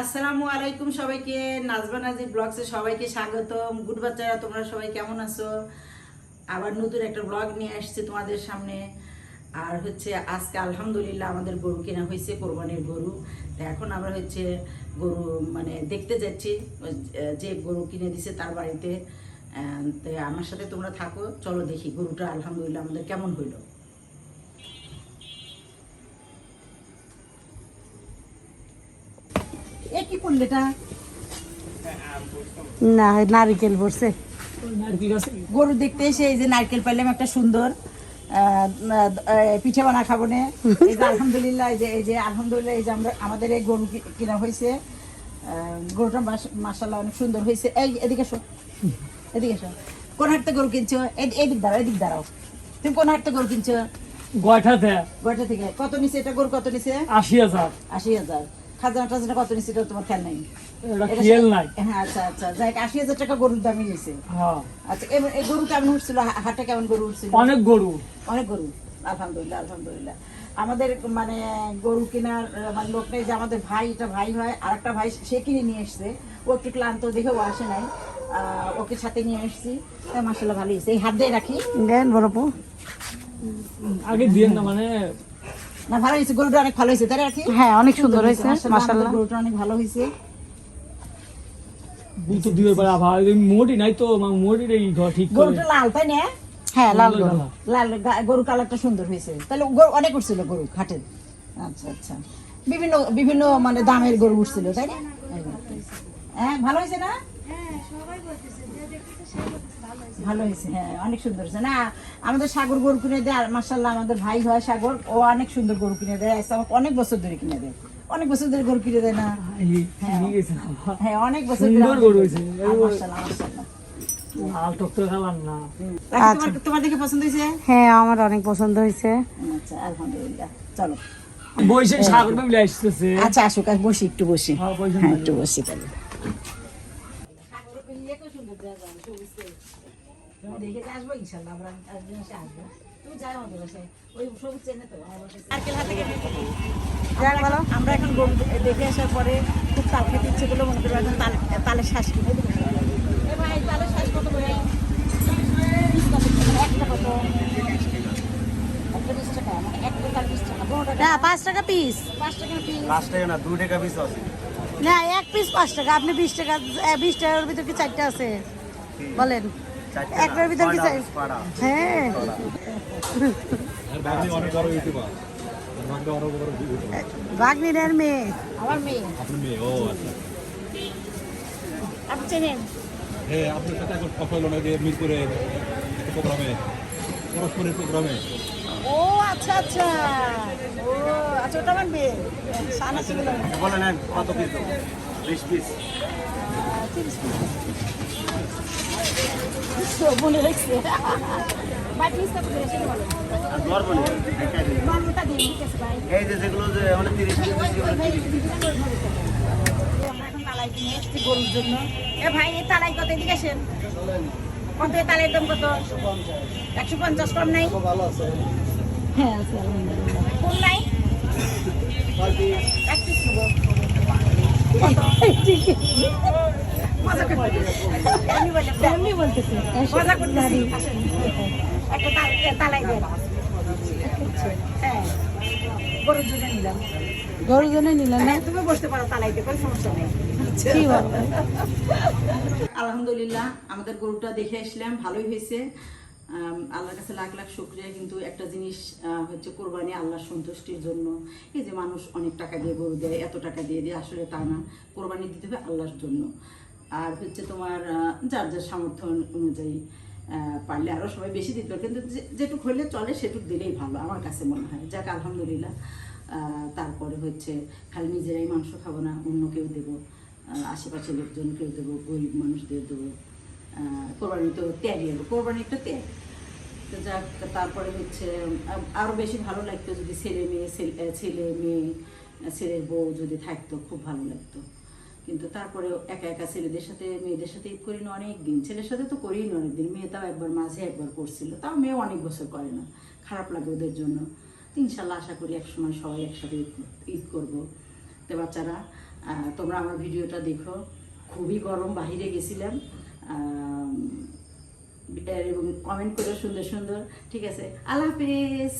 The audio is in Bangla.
আসসালামু আলাইকুম সবাইকে, নাজবা নাজির ব্লগসে সবাইকে স্বাগতম। গুড বাচ্চারা, তোমরা সবাই কেমন আছো? আবার নতুন একটা ব্লগ নিয়ে আসছে তোমাদের সামনে। আর আজকে আলহামদুলিল্লাহ আমাদের গরু কেনা হয়েছে, কোরবানির গরু। তো এখন আমরা গরু দেখতে যাচ্ছি, যে গরু কিনে দিছে তার বাড়িতে। তো আমার সাথে তোমরা থাকো, চলো দেখি গরুটা আলহামদুলিল্লাহ আমাদের কেমন হইলো। এ কি করলে এটা? না নারকেল পড়ছে। গরু দেখতে এসে এই যে নারকেল পাইলাম একটা সুন্দর, পিঠে বানা খাবো না। এই যে আলহামদুলিল্লাহ, এই যে আলহামদুলিল্লাহ, এই যে আমাদের এই গরু কিনা হয়েছে। গরুটা মাশাআল্লাহ অনেক সুন্দর হয়েছে। এই এদিকে এসো, এদিকে এসো। কোন হাটতে গরু কিনছো? এদিক দাঁড়াও, এদিক দাঁড়াও। তুমি কোন হাটতে গরু কিনছো? গয়ঠা থেকে। কত নিছে এটা? গরু কত নিছে? 80,000। 80,000। খাজনা টাজনা কত নিছে এটা তোমার খেয়াল নাই? খেয়াল নাই। হ্যাঁ, আচ্ছা আচ্ছা, যাই 80,000 টাকা গরুর দামই নিছে। আচ্ছা, এই গরু কেমন উঠছিল? হাটে কেমন গরু উঠছিল? অনেক গরু। আলহামদুলিল্লাহ আলহামদুলিল্লাহ। আমাদের গরু কেনার লোক নেই, যে আমাদের ভাই, এটা ভাই হয়, আর একটা ভাই সে কিনে নিয়ে এসছে। ও একটু ক্লান্ত দেখে ও আসে নাই, ওকে সাথে নিয়ে এসছি। মাশাআল্লাহ ভালো হয়েছে। এই হাত দিয়ে রাখি দেন বড়পু, আগে দিয়ে না না, ভালো হয়েছে। গরুটা অনেক ভালো হয়েছে, তাই রাখি। হ্যাঁ অনেক সুন্দর হয়েছে মাশাআল্লাহ, গরুটা অনেক ভালো হয়েছে। বুতো দিবে পারে ভাই, মোটি নাই তো, মোটি এই ঘর ঠিক করে। গরুটা লাল, তাই না? হ্যাঁ লাল গরু। লাল গরু কালারটা সুন্দর হয়েছে। তাহলে গরু অনেক উঠছিল গরু হাটের। আচ্ছা আচ্ছা, বিভিন্ন বিভিন্ন দামের গরু উঠছিল, তাই না? হ্যাঁ, ভালো হয়েছে না? ভালো হয়েছে, হ্যাঁ অনেক সুন্দর হয়েছে। না, আমাদের সাগর গরু কিনে দেয়, আর মাশাআল্লাহ আমাদের ভাই হয় সাগর, ও অনেক সুন্দর গরু কিনে দেয়। আমাকে অনেক বছর ধরে কিনে দেয়, অনেক বছর ধরে গরু কিনে দেয় না? হ্যাঁ অনেক বছর গরু হয়েছে। মাশাআল্লাহ মাশাআল্লাহ। লাল টকটক খেলাম না। তোমার দেখে পছন্দ হয়েছে? হ্যাঁ আমার অনেক পছন্দ হয়েছে। আচ্ছা আলহামদুলিল্লাহ, চলো বইসে সাগর বেবলে আসতেছে। আচ্ছা আসুক, বসি একটু বসি। হ্যাঁ একটু বসি তাহলে। আমরা এখন গরু দেখে আসার পরে খুব তাল খেতে ইচ্ছে করলো, মনে করবো এখন তালের শ্বাস কিনে। তালের শ্বাস কত করে? একটা কত? একটা 20 টাকা, একটা তাল 20 টাকা। না 5 টাকা পিস। 5 টাকা পিস। 5 টাকা না, 2 টাকা পিস আছে। না এক পিস 5 টাকা। আপনি 20 টাকা, 20 টাকার ভিতর কি 4টা আছে বলেন? একটার ভিতর কি চাই? হ্যাঁ বাগনির মেয়ে। আমার মেয়ে। আপনার মেয়ে? ও আচ্ছা। আপনি চেনেন? হ্যাঁ, আপনার সাথে এখন কথা হলো না যে মিরপুরে একটা প্রোগ্রামে, পরস্পরের প্রোগ্রামে। ও আচ্ছা আচ্ছা, ও আচ্ছা, ওটা আমার মেয়ে। সানা ছিল না। বলে নেন কত পিস দেবো? 20 পিস। 30 পিস। মনে রাখছে। ভাই পিস কত করে সেটা বলো। আর দর বলি মানটা দিন, ঠিক আছে ভাই। এই যে যেগুলো যে মানে 30 পিস আমরা এখন তালাই কিনে এসেছি গরুর জন্য। এ ভাই, এই তালাই কত? এদিকে আসেন। কত এই তালাইয়ের দাম কত? 150। কম নাই? হ্যাঁ আছে আলহামদুলিল্লাহ। কম নাই? 1 পিস নেবো। মজা করতেছি। এমনি বলতেছি। মজা করতেছি। একটা তালাই দেন। হ্যাঁ, গরুর জন্য নিলাম। গরুর জন্য নিলেন না? তুমি বসতে পারো তালাইতে, কোনো সমস্যা নেই। কি বলো? আলহামদুলিল্লাহ আমাদের গরুটা দেখে আসলাম, ভালোই হয়েছে। আল্লাহর কাছে লাখ লাখ শুকরিয়া। কিন্তু একটা জিনিস কোরবানি আল্লাহর সন্তুষ্টির জন্য। এই যে মানুষ অনেক টাকা দিয়ে গরু দেয়, এত টাকা দিয়ে দিয়ে, আসলে তা না। কোরবানি দিতে হবে আল্লাহর জন্য। আর তোমার যার যার সামর্থ্য অনুযায়ী পারলে আরও সবাই বেশি দিতে পারে, কিন্তু যেটুক হলে চলে সেটুক দিলেই ভালো আমার কাছে মনে হয়। যাক আলহামদুলিল্লাহ। তারপরে খালি নিজেরাই মাংস খাবো না, অন্য কেউ দেবো, আশেপাশের লোকজনকেও দেবো, গরিব মানুষদের দেবো। কোরবানি তো ত্যাগই হলো, কোরবানি একটা ত্যাগ। তো যাক, তারপরে আরও বেশি ভালো লাগতো যদি ছেলে মেয়ে ছেলের বউ যদি থাকতো, খুব ভালো লাগতো। কিন্তু তারপরেও একা একা ছেলেদের সাথে মেয়েদের সাথে ঈদ করি না অনেক দিন, ছেলের সাথে তো করিই না অনেক দিন। মেয়ে তাও একবার মাঝে একবার করছিল, তাও মেয়ে অনেক বছর করে না, খারাপ লাগে ওদের জন্য। ইনশাল্লাহ আশা করি একসময় সবাই একসাথে ঈদ করবো। তো বাচ্চারা তোমরা আমার ভিডিওটা দেখো। খুবই গরম, বাহিরে গেছিলাম, এবং কমেন্ট করো সুন্দর সুন্দর। ঠিক আছে, আল্লাহ হাফিজ।